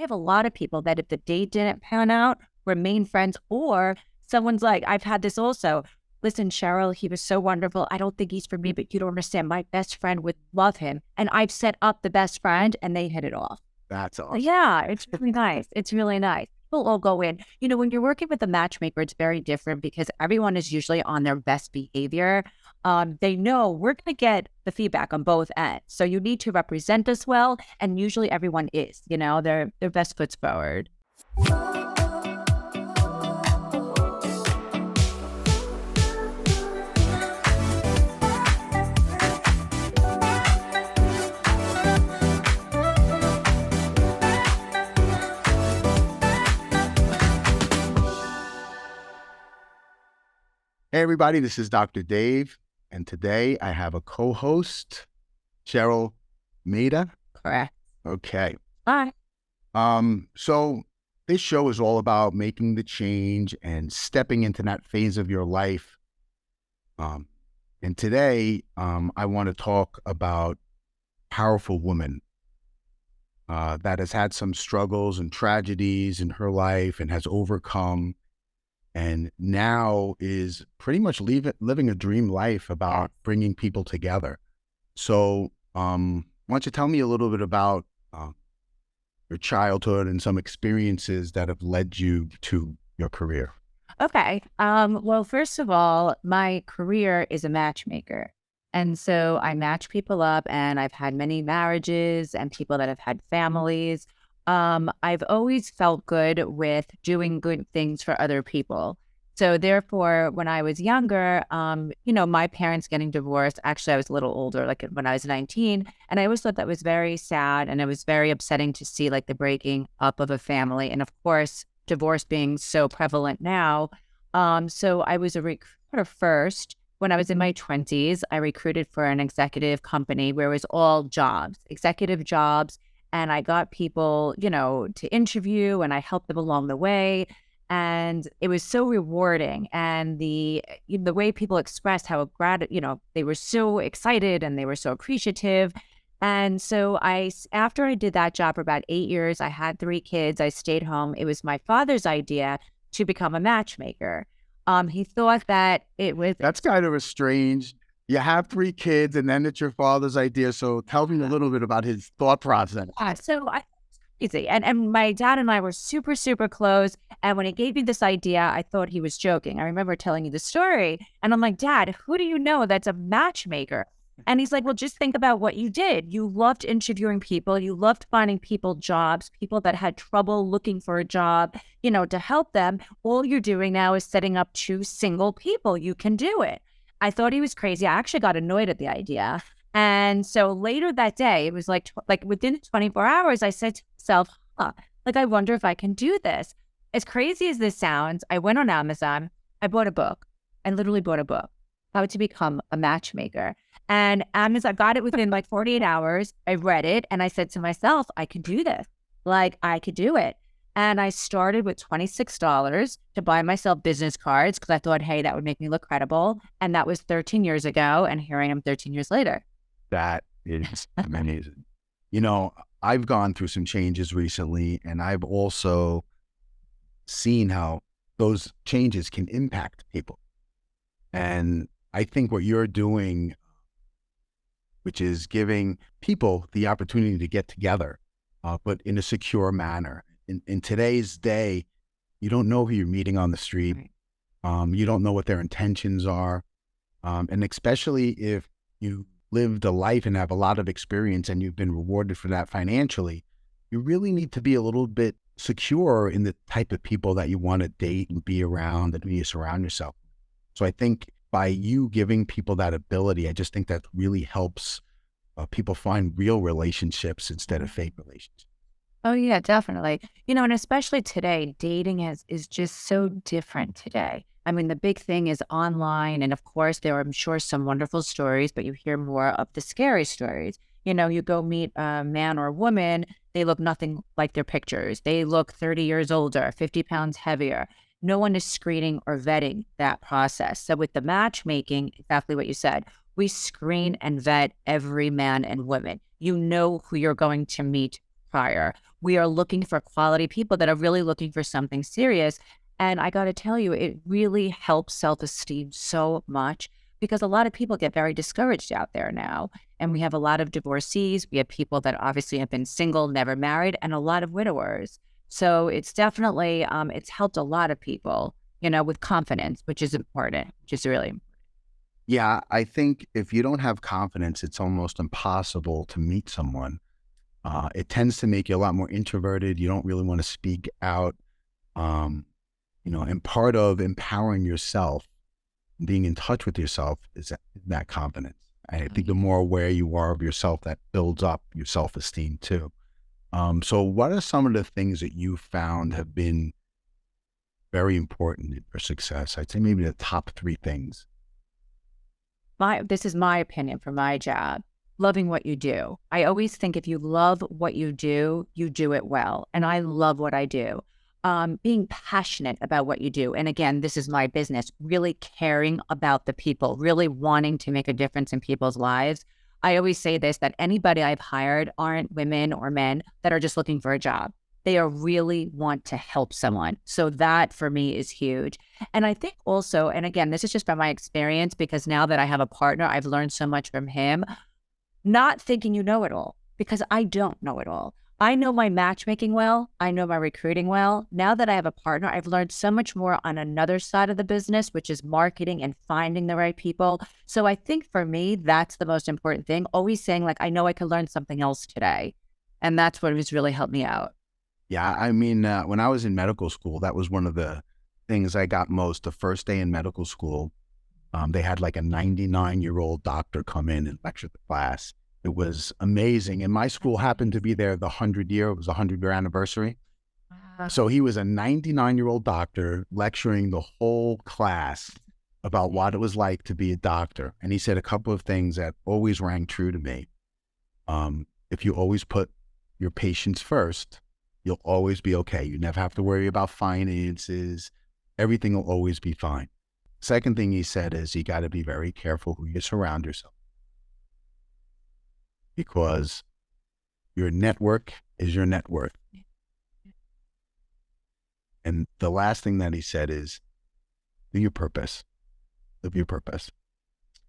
have a lot of people that if the date didn't pan out, remain friends, or someone's like, I've had this also. Listen, Cheryl, he was so wonderful. I don't think he's for me, but you don't understand. My best friend would love him. And I've set up the best friend and they hit it off. That's awesome. Yeah, it's really nice. It's really nice. People all go in. When you're working with a matchmaker, it's very different because everyone is usually on their best behavior. They know we're going to get the feedback on both ends. So you need to represent us well. And usually everyone is, their best foot's forward. Hey, everybody, this is Dr. Dave, and today I have a co-host, Cheryl Maida. Correct. Okay. Bye. So this show is all about making the change and stepping into that phase of your life. And today, I want to talk about a powerful woman that has had some struggles and tragedies in her life and has overcome, and now is pretty much living a dream life about bringing people together. So why don't you tell me a little bit about your childhood and some experiences that have led you to your career? Okay. Well, first of all, my career is a matchmaker. And so I match people up, and I've had many marriages and people that have had families. I've always felt good with doing good things for other people. So therefore, when I was younger, my parents getting divorced, actually, I was a little older, like when I was 19, and I always thought that was very sad, and it was very upsetting to see like the breaking up of a family. And of course, divorce being so prevalent now. So I was a recruiter first. When I was in my 20s, I recruited for an executive company where it was all jobs, executive jobs. And I got people, to interview, and I helped them along the way. And it was so rewarding. And the way people expressed how they were so excited and they were so appreciative. And so after I did that job for about 8 years, I had 3 kids. I stayed home. It was my father's idea to become a matchmaker. He thought that it was... That's kind of a strange... You have 3 kids, and then it's your father's idea. So tell me a little bit about his thought process. So I easy. And my dad and I were super, super close. And when he gave me this idea, I thought he was joking. I remember telling you the story. And I'm like, Dad, who do you know that's a matchmaker? And he's like, well, just think about what you did. You loved interviewing people. You loved finding people jobs, people that had trouble looking for a job, to help them. All you're doing now is setting up 2 single people. You can do it. I thought he was crazy. I actually got annoyed at the idea. And so later that day, it was like within 24 hours, I said to myself, I wonder if I can do this. As crazy as this sounds, I went on Amazon. I bought a book. I literally bought a book, How to Become a Matchmaker. And Amazon got it within 48 hours. I read it and I said to myself, I could do this. I could do it. And I started with $26 to buy myself business cards because I thought, hey, that would make me look credible. And that was 13 years ago. And here I am 13 years later. That is amazing. I've gone through some changes recently, and I've also seen how those changes can impact people. And I think what you're doing, which is giving people the opportunity to get together, but in a secure manner. In today's day, you don't know who you're meeting on the street. You don't know what their intentions are. And especially if you lived a life and have a lot of experience and you've been rewarded for that financially, you really need to be a little bit secure in the type of people that you want to date and be around and you surround yourself. So I think by you giving people that ability, I just think that really helps people find real relationships instead of fake relationships. Oh, yeah, definitely. And especially today, dating is just so different today. I mean, the big thing is online. And of course, there are, I'm sure, some wonderful stories, but you hear more of the scary stories. You go meet a man or a woman, they look nothing like their pictures. They look 30 years older, 50 pounds heavier. No one is screening or vetting that process. So with the matchmaking, exactly what you said, we screen and vet every man and woman. You know who you're going to meet prior. We are looking for quality people that are really looking for something serious. And I got to tell you, it really helps self-esteem so much because a lot of people get very discouraged out there now. And we have a lot of divorcees. We have people that obviously have been single, never married, and a lot of widowers. So it's definitely, it's helped a lot of people, with confidence, which is important, which is really important. Yeah, I think if you don't have confidence, it's almost impossible to meet someone. It tends to make you a lot more introverted. You don't really want to speak out. Um, and part of empowering yourself, being in touch with yourself, is that confidence. I think the more aware you are of yourself, that builds up your self-esteem too. So what are some of the things that you found have been very important in your success? I'd say maybe the top three things. This is my opinion for my job. Loving what you do. I always think if you love what you do it well. And I love what I do. Being passionate about what you do. And again, this is my business, really caring about the people, really wanting to make a difference in people's lives. I always say this, that anybody I've hired aren't women or men that are just looking for a job. They are really want to help someone. So that for me is huge. And I think also, and again, this is just by my experience, because now that I have a partner, I've learned so much from him, not thinking you know it all, because I don't know it all. I know my matchmaking well. I know my recruiting well. Now that I have a partner, I've learned so much more on another side of the business, which is marketing and finding the right people. So I think for me, that's the most important thing. Always saying like, I know I could learn something else today. And that's what has really helped me out. Yeah, I mean, when I was in medical school, that was one of the things I got most. The first day in medical school, they had like a 99-year-old doctor come in and lecture the class. It was amazing. And my school happened to be there the 100-year. It was a 100-year anniversary. Wow. So he was a 99-year-old doctor lecturing the whole class about what it was like to be a doctor. And he said a couple of things that always rang true to me. If you always put your patients first, you'll always be okay. You never have to worry about finances. Everything will always be fine. Second thing he said is you got to be very careful who you surround yourself, because your network is your net worth. And the last thing that he said is do your purpose, live your purpose,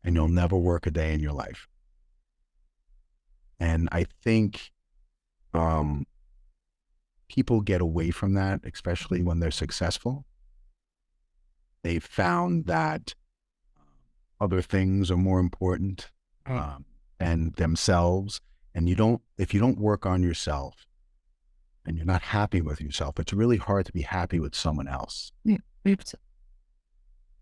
and you'll never work a day in your life. And I think people get away from that, especially when they're successful. They found that other things are more important than themselves. And if you don't work on yourself and you're not happy with yourself, it's really hard to be happy with someone else. Yeah.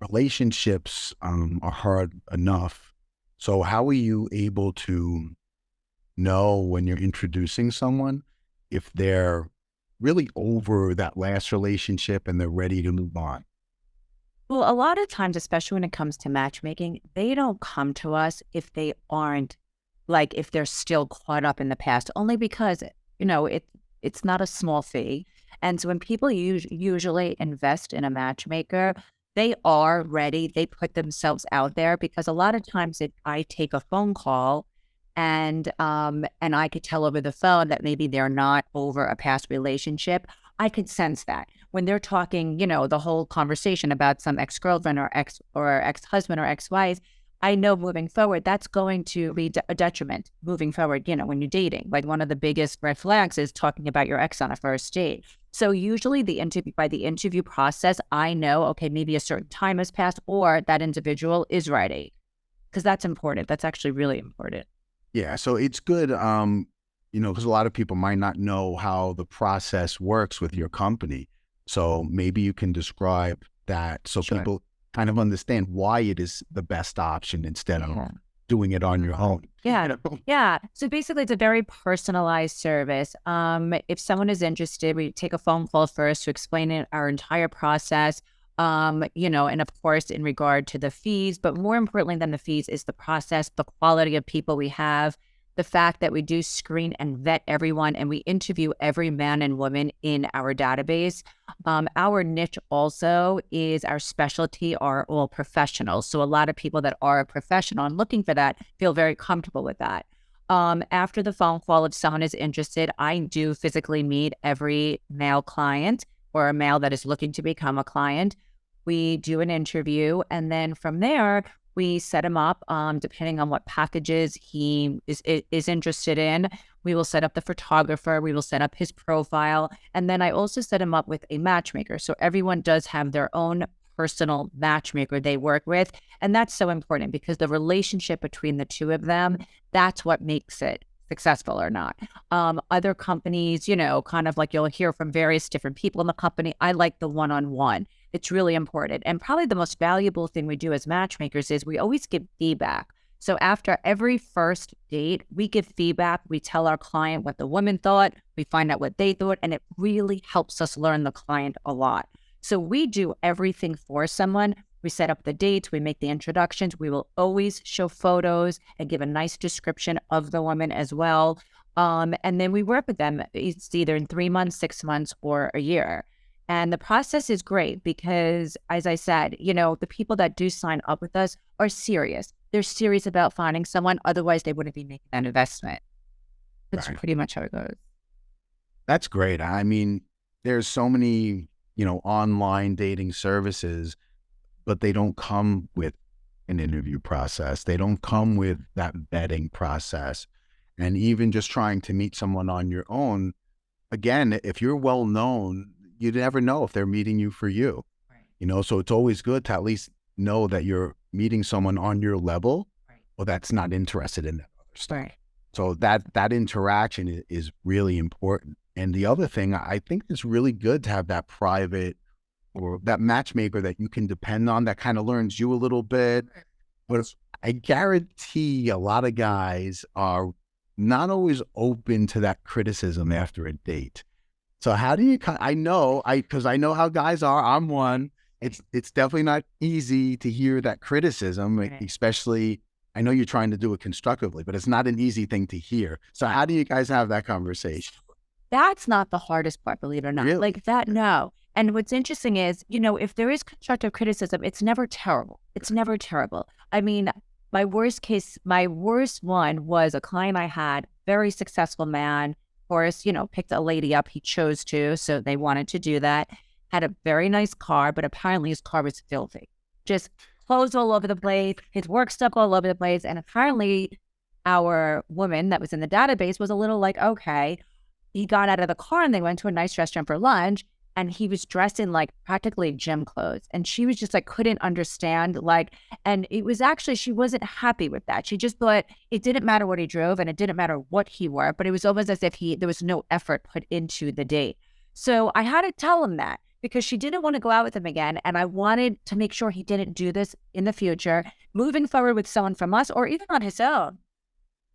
Relationships are hard enough. So how are you able to know when you're introducing someone if they're really over that last relationship and they're ready to move on? Well, a lot of times, especially when it comes to matchmaking, they don't come to us if they aren't, like, if they're still caught up in the past, only because, it's not a small fee. And so when people usually invest in a matchmaker, they are ready. They put themselves out there, because a lot of times I take a phone call and I could tell over the phone that maybe they're not over a past relationship. I could sense that when they're talking, the whole conversation about some ex-girlfriend or ex-husband or ex-wife. I know moving forward, that's going to be a detriment moving forward, when you're dating. Like, one of the biggest red flags is talking about your ex on a first date. So usually by the interview process, I know, okay, maybe a certain time has passed or that individual is ready, because that's important. That's actually really important. Yeah, so it's good, because a lot of people might not know how the process works with your company. So maybe you can describe that so Sure. people kind of understand why it is the best option instead of doing it on your own. Yeah. Yeah. So basically, it's a very personalized service. If someone is interested, we take a phone call first to explain our entire process. And of course, in regard to the fees, but more importantly than the fees is the process, the quality of people we have, the fact that we do screen and vet everyone, and we interview every man and woman in our database. Our niche also is our specialty are all professionals. So a lot of people that are a professional and looking for that feel very comfortable with that. After the phone call, if someone is interested, I do physically meet every male client or a male that is looking to become a client. We do an interview, and then from there, we set him up, depending on what packages he is interested in. We will set up the photographer. We will set up his profile. And then I also set him up with a matchmaker. So everyone does have their own personal matchmaker they work with. And that's so important because the relationship between the two of them, that's what makes it successful or not. Other companies, kind of like you'll hear from various different people in the company. I like the one-on-one. It's really important. And probably the most valuable thing we do as matchmakers is we always give feedback. So after every first date, we give feedback. We tell our client what the woman thought. We find out what they thought. And it really helps us learn the client a lot. So we do everything for someone. We set up the dates. We make the introductions. We will always show photos and give a nice description of the woman as well. And then we work with them. It's either in 3 months, 6 months, or a year. And the process is great because, as I said, the people that do sign up with us are serious. They're serious about finding someone. Otherwise, they wouldn't be making that investment. That's Right. pretty much how it goes. That's great. I mean, there's so many, online dating services, but they don't come with an interview process. They don't come with that vetting process. And even just trying to meet someone on your own, again, if you're well known, you never know if they're meeting you for you. Right. So it's always good to at least know that you're meeting someone on your level, Right. or that's not interested in that other stuff. Right. So that interaction is really important. And the other thing, I think it's really good to have that private or that matchmaker that you can depend on that kind of learns you a little bit. But I guarantee a lot of guys are not always open to that criticism after a date. So how do you, because I know how guys are, I'm one, it's definitely not easy to hear that criticism, Right. especially, I know you're trying to do it constructively, but it's not an easy thing to hear. So how do you guys have that conversation? That's not the hardest part, believe it or not. Really? Like that, no. And what's interesting is, if there is constructive criticism, it's never terrible. It's never terrible. I mean, my worst one was a client I had, very successful man, of course, picked a lady up. He chose to, so they wanted to do that. Had a very nice car, but apparently his car was filthy. Just clothes all over the place, his work stuff all over the place. And apparently our woman that was in the database was a little like, okay. He got out of the car and they went to a nice restaurant for lunch, and he was dressed in like practically gym clothes. And she was just like, couldn't understand, and it was actually, she wasn't happy with that. She just thought it didn't matter what he drove and it didn't matter what he wore, but it was almost as if there was no effort put into the date. So I had to tell him that because she didn't want to go out with him again. And I wanted to make sure he didn't do this in the future, moving forward with someone from us or even on his own.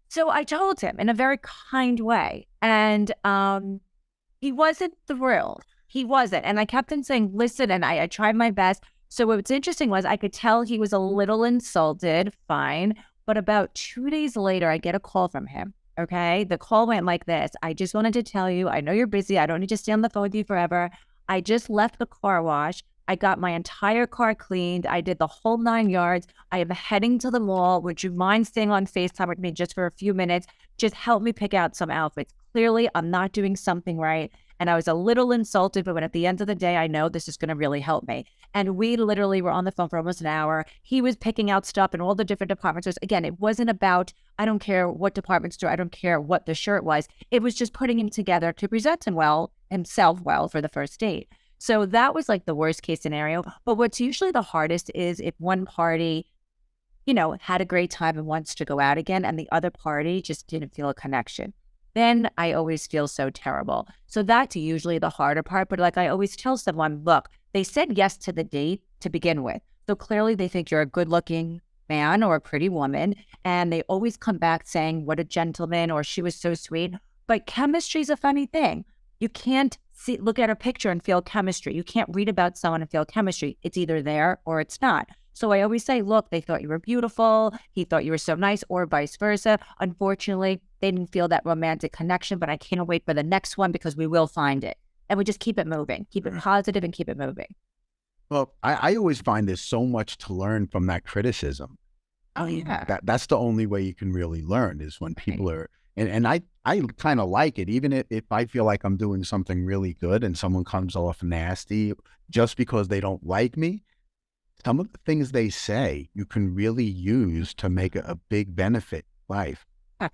So I told him in a very kind way, and he wasn't thrilled. He wasn't. And I kept on saying, listen, and I tried my best. So what's interesting was I could tell he was a little insulted, fine. But about 2 days later, I get a call from him, okay? The call went like this. I just wanted to tell you, I know you're busy. I don't need to stay on the phone with you forever. I just left the car wash. I got my entire car cleaned. I did the whole 9 yards. I am heading to the mall. Would you mind staying on FaceTime with me just for a few minutes? Just help me pick out some outfits. Clearly, I'm not doing something right. And I was a little insulted, but at the end of the day, I know this is going to really help me. And we literally were on the phone for almost an hour. He was picking out stuff in all the different department stores. Again, it wasn't about, I don't care what department store, I don't care what the shirt was. It was just putting him together to present himself well for the first date. So that was like the worst case scenario. But what's usually the hardest is if one party, had a great time and wants to go out again, and the other party just didn't feel a connection. Then I always feel so terrible. So that's usually the harder part. But like I always tell someone, look, they said yes to the date to begin with. So clearly they think you're a good looking man or a pretty woman. And they always come back saying, what a gentleman, or she was so sweet. But chemistry is a funny thing. You can't look at a picture and feel chemistry. You can't read about someone and feel chemistry. It's either there or it's not. So I always say, look, they thought you were beautiful. He thought you were so nice, or vice versa. Unfortunately, they didn't feel that romantic connection, but I can't wait for the next one because we will find it. And we just keep it moving, keep it positive and keep it moving. Well, I always find there's so much to learn from that criticism. Oh yeah. That's the only way you can really learn is when Right. people are, and I kind of like it, even if I feel like I'm doing something really good and someone comes off nasty just because they don't like me. Some of the things they say you can really use to make a big benefit in life. Yeah.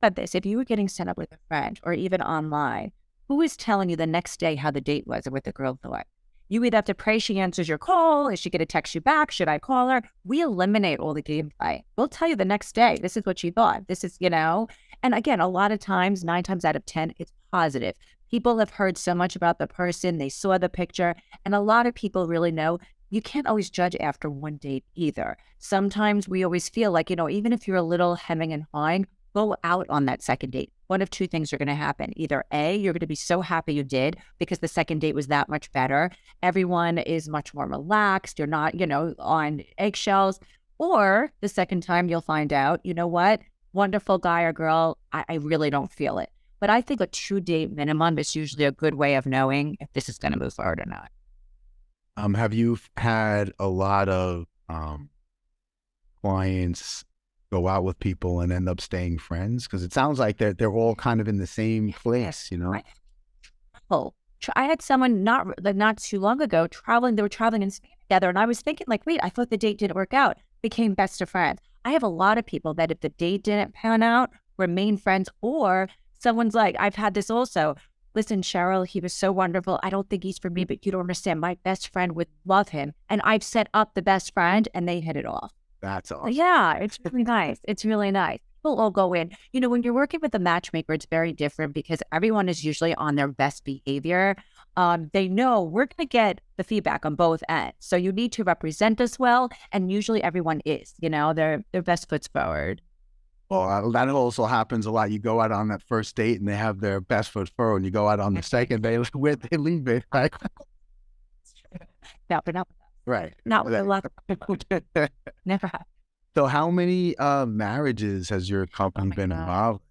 But this, if you were getting set up with a friend or even online, who is telling you the next day how the date was or what the girl thought? You either have to pray she answers your call. Is she going to text you back? Should I call her? We eliminate all the gameplay. We'll tell you the next day, this is what she thought. This is, and again, a lot of times, 9 times out of 10, it's positive. People have heard so much about the person. They saw the picture. And a lot of people really know you can't always judge after one date either. Sometimes we always feel like, even if you're a little hemming and hawing, go out on that second date. One of two things are going to happen. Either A, you're going to be so happy you did because the second date was that much better. Everyone is much more relaxed. You're not, on eggshells. Or the second time you'll find out, you know what? Wonderful guy or girl, I really don't feel it. But I think a 2-date minimum is usually a good way of knowing if this is going to move forward or not. Have you had a lot of clients go out with people and end up staying friends? Because it sounds like they're all kind of in the same place, you know? Oh, I had someone not too long ago traveling. They were traveling in Spain together, and I was thinking, like, wait, I thought the date didn't work out. Became best of friends. I have a lot of people that if the date didn't pan out, remain friends, or someone's like, I've had this also. Listen, Cheryl, he was so wonderful. I don't think he's for me, but you don't understand. My best friend would love him, and I've set up the best friend, and they hit it off. That's awesome. Yeah, it's really nice. It's really nice. People all go in. When you're working with a matchmaker, it's very different because everyone is usually on their best behavior. They know we're going to get the feedback on both ends. So you need to represent us well. And usually everyone is, their best foot's forward. Well, that also happens a lot. You go out on that first date and they have their best foot forward, and you go out on the second date where they leave it, right? No, but not with us. Right. Not with a lot of people. Never have. So how many marriages has your company been involved?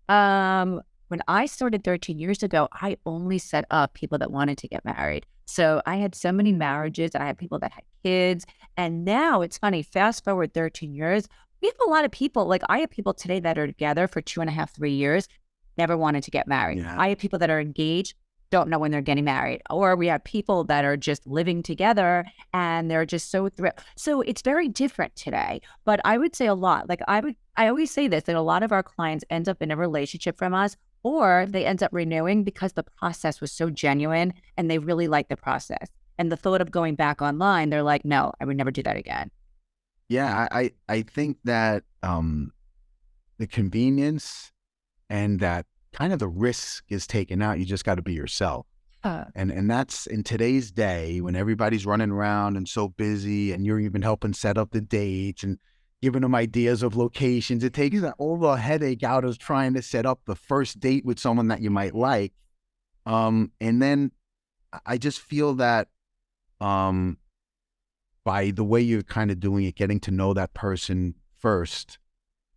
When I started 13 years ago, I only set up people that wanted to get married. So I had so many marriages and I had people that had kids. And now it's funny, fast forward 13 years, we have a lot of people, like I have people today that are together for 2.5, 3 years, never wanted to get married. Yeah. I have people that are engaged, don't know when they're getting married. Or we have people that are just living together and they're just so thrilled. So it's very different today. But I would say a lot, I always say this, that a lot of our clients end up in a relationship from us, or they end up renewing because the process was so genuine and they really like the process. And the thought of going back online, they're like, no, I would never do that again. Yeah, I think that the convenience and that kind of the risk is taken out. You just got to be yourself. And that's in today's day when everybody's running around and so busy, and you're even helping set up the dates and giving them ideas of locations. It takes all the headache out of trying to set up the first date with someone that you might like. And then I just feel that by the way you're kind of doing it, getting to know that person first,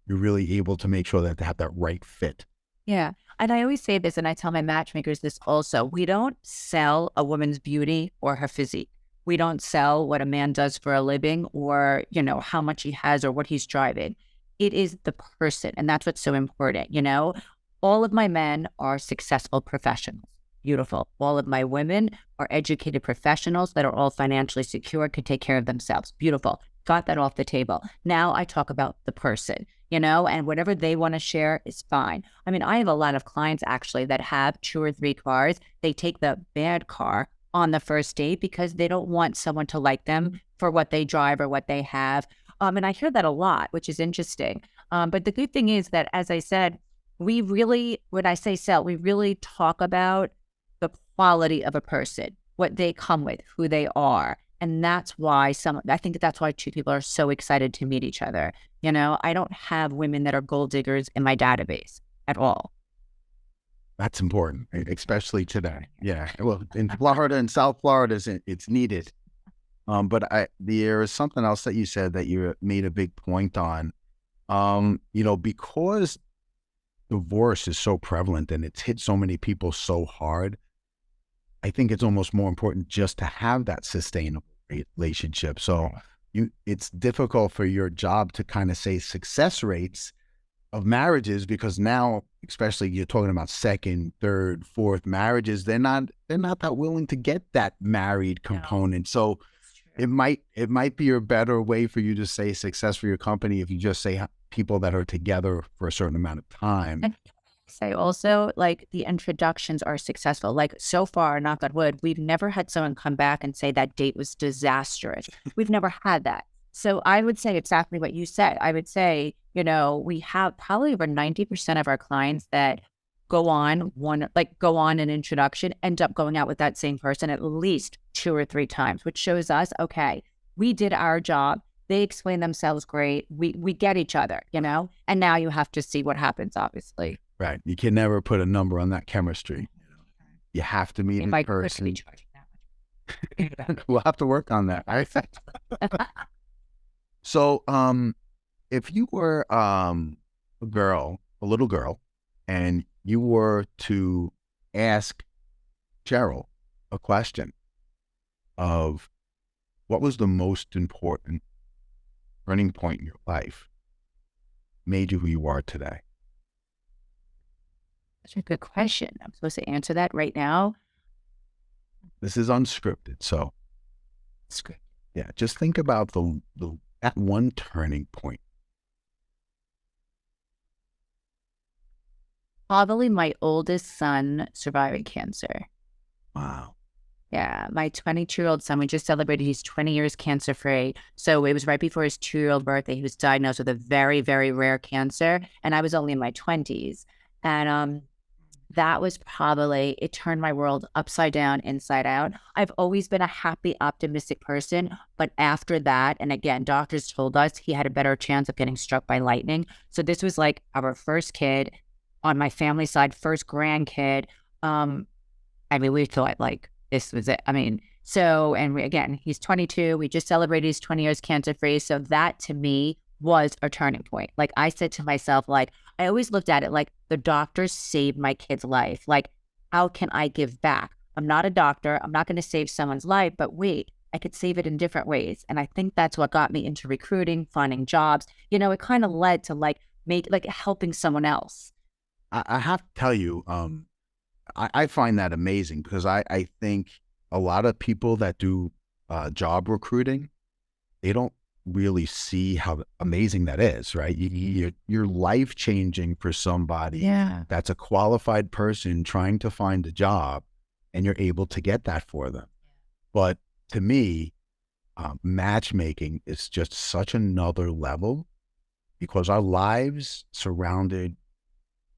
you're really able to make sure that they have that right fit. Yeah. And I always say this, and I tell my matchmakers this also. We don't sell a woman's beauty or her physique. We don't sell what a man does for a living or, how much he has or what he's driving. It is the person. And that's what's so important. All of my men are successful professionals. Beautiful. All of my women are educated professionals that are all financially secure, can take care of themselves. Beautiful. Got that off the table. Now I talk about the person, and whatever they want to share is fine. I mean, I have a lot of clients actually that have 2 or 3 cars. They take the bad car on the first date because they don't want someone to like them for what they drive or what they have. And I hear that a lot, which is interesting. But the good thing is that, as I said, we really, when I say sell, we really talk about the quality of a person, what they come with, who they are. And that's why I think that's why 2 people are so excited to meet each other. I don't have women that are gold diggers in my database at all. That's important, especially today. Yeah. Well, in Florida and South Florida, it's needed. But there is something else that you said that you made a big point on. Because divorce is so prevalent and it's hit so many people so hard, I think it's almost more important just to have that sustainable relationship. So it's difficult for your job to kind of say success rates of marriages, because now, especially you're talking about second, third, fourth marriages, they're not that willing to get that married component. So it might be a better way for you to say success for your company if you just say people that are together for a certain amount of time. And say also, like, the introductions are successful. Like, so far, knock on wood, we've never had someone come back and say that date was disastrous. We've never had that. So I would say exactly what you said. I would say, we have probably over 90% of our clients that go on an introduction, end up going out with that same person at least 2 or 3 times, which shows us, okay, we did our job. They explain themselves great. We get each other, and now you have to see what happens, obviously. Right. You can never put a number on that chemistry. You have to meet in person. We'll have to work on that. I think. So, if you were a little girl, and you were to ask Cheryl a question of what was the most important turning point in your life, made you who you are today? That's a good question. I'm supposed to answer that right now. This is unscripted, so Script. yeah, just think about that one turning point. Probably my oldest son surviving cancer. Wow. Yeah, my 22-year-old son, we just celebrated, he's 20 years cancer-free. So it was right before his 2-year-old birthday. He was diagnosed with a very, very rare cancer, and I was only in my 20s. And that was probably, it turned my world upside down, inside out. I've always been a happy, optimistic person, but after that, and again, doctors told us he had a better chance of getting struck by lightning. So this was like our first kid on my family side, first grandkid. We thought like this was it. Again, he's 22. We just celebrated his 20 years cancer-free. So that to me was a turning point. Like, I said to myself, like, I always looked at it like the doctors saved my kid's life. Like, how can I give back? I'm not a doctor. I'm not going to save someone's life, but wait, I could save it in different ways. And I think that's what got me into recruiting, finding jobs. It kind of led to helping someone else. I have to tell you, I find that amazing, because I think a lot of people that do job recruiting, they don't really see how amazing that is, right? You're life changing for somebody that's a qualified person trying to find a job, and you're able to get that for them. But to me, matchmaking is just such another level, because our lives surrounded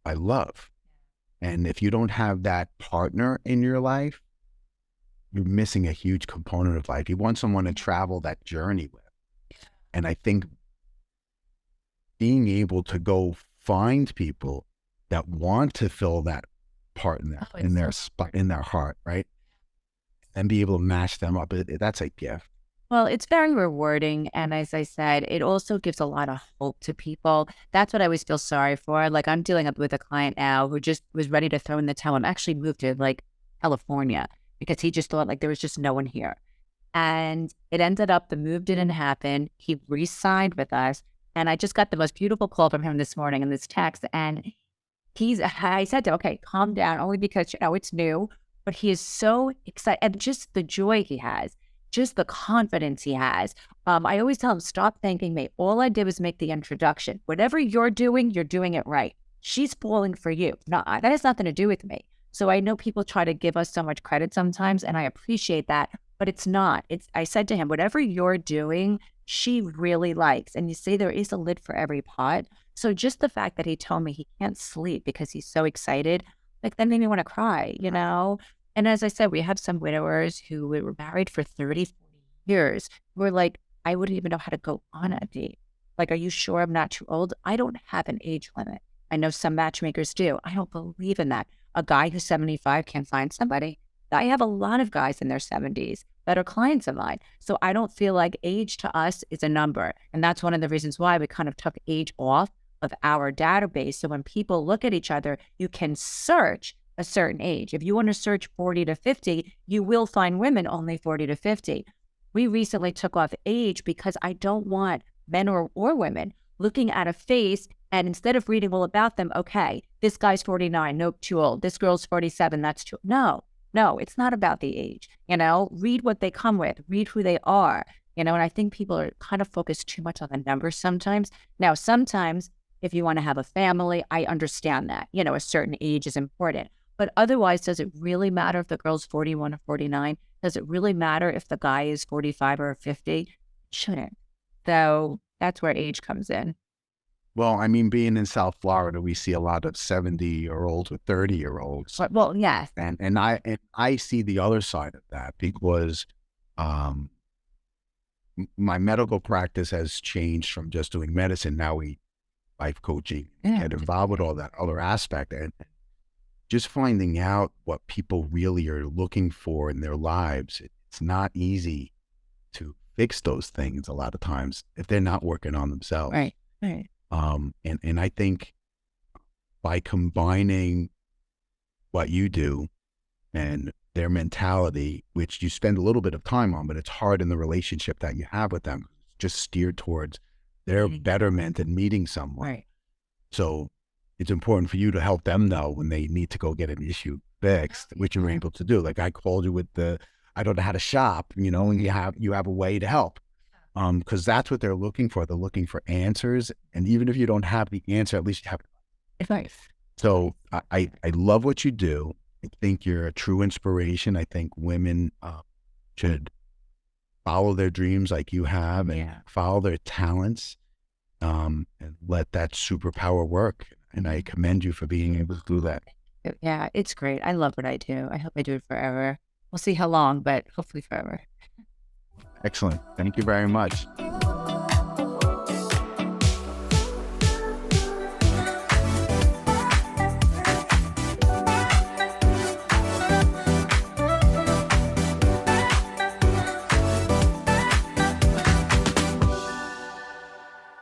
by love. And if you don't have that partner in your life, you're missing a huge component of life. You want someone to travel that journey with. And I think being able to go find people that want to fill that part in their spot, in their heart, right? And be able to match them up, that's a gift. Well, it's very rewarding. And as I said, it also gives a lot of hope to people. That's what I always feel sorry for. Like, I'm dealing with a client now who just was ready to throw in the towel and actually moved to California, because he just thought there was just no one here. And it ended up, the move didn't happen. He re-signed with us. And I just got the most beautiful call from him this morning in this text. And I said to him, okay, calm down, only because, it's new. But he is so excited. And just the joy he has, just the confidence he has. I always tell him, stop thanking me. All I did was make the introduction. Whatever you're doing it right. She's falling for you. No, that has nothing to do with me. So I know people try to give us so much credit sometimes, and I appreciate that, but it's not. I said to him, whatever you're doing, she really likes. And you see, there is a lid for every pot. So just the fact that he told me he can't sleep because he's so excited, that made me want to cry, And as I said, we have some widowers who were married for 30, 40 years. We're like, I wouldn't even know how to go on a date. Like, are you sure I'm not too old? I don't have an age limit. I know some matchmakers do. I don't believe in that. A guy who's 75 can't find somebody. I have a lot of guys in their 70s that are clients of mine. So I don't feel like age to us is a number. And that's one of the reasons why we kind of took age off of our database. So when people look at each other, you can search a certain age. If you want to search 40 to 50, you will find women only 40 to 50. We recently took off age because I don't want men or women looking at a face and instead of reading all about them, okay, this guy's 49, nope, too old. This girl's 47, that's too. No, it's not about the age. Read what they come with, read who they are. And I think people are kind of focused too much on the numbers sometimes. Now, sometimes if you want to have a family, I understand that, a certain age is important. But otherwise, does it really matter if the girl's 41 or 49? Does it really matter if the guy is 45 or 50? It shouldn't. So that's where age comes in. Well, I mean, being in South Florida, we see a lot of 70-year-olds with 30-year-olds. Well, yes. And I see the other side of that because my medical practice has changed from just doing medicine. Now we life coaching, get involved with all that other aspect, and just finding out what people really are looking for in their lives. It's not easy to fix those things a lot of times if they're not working on themselves. Right. And I think by combining what you do and their mentality, which you spend a little bit of time on, but it's hard in the relationship that you have with them, just steered towards their betterment and meeting someone. Right. So it's important for you to help them know when they need to go get an issue fixed, which you're able to do. Like I called you with I don't know how to shop, and you have a way to help. Because that's what they're looking for. They're looking for answers. And even if you don't have the answer, at least you have advice. So I love what you do. I think you're a true inspiration. I think women should follow their dreams like you have and follow their talents and let that superpower work. And I commend you for being able to do that. Yeah, it's great. I love what I do. I hope I do it forever. We'll see how long, but hopefully forever. Excellent. Thank you very much.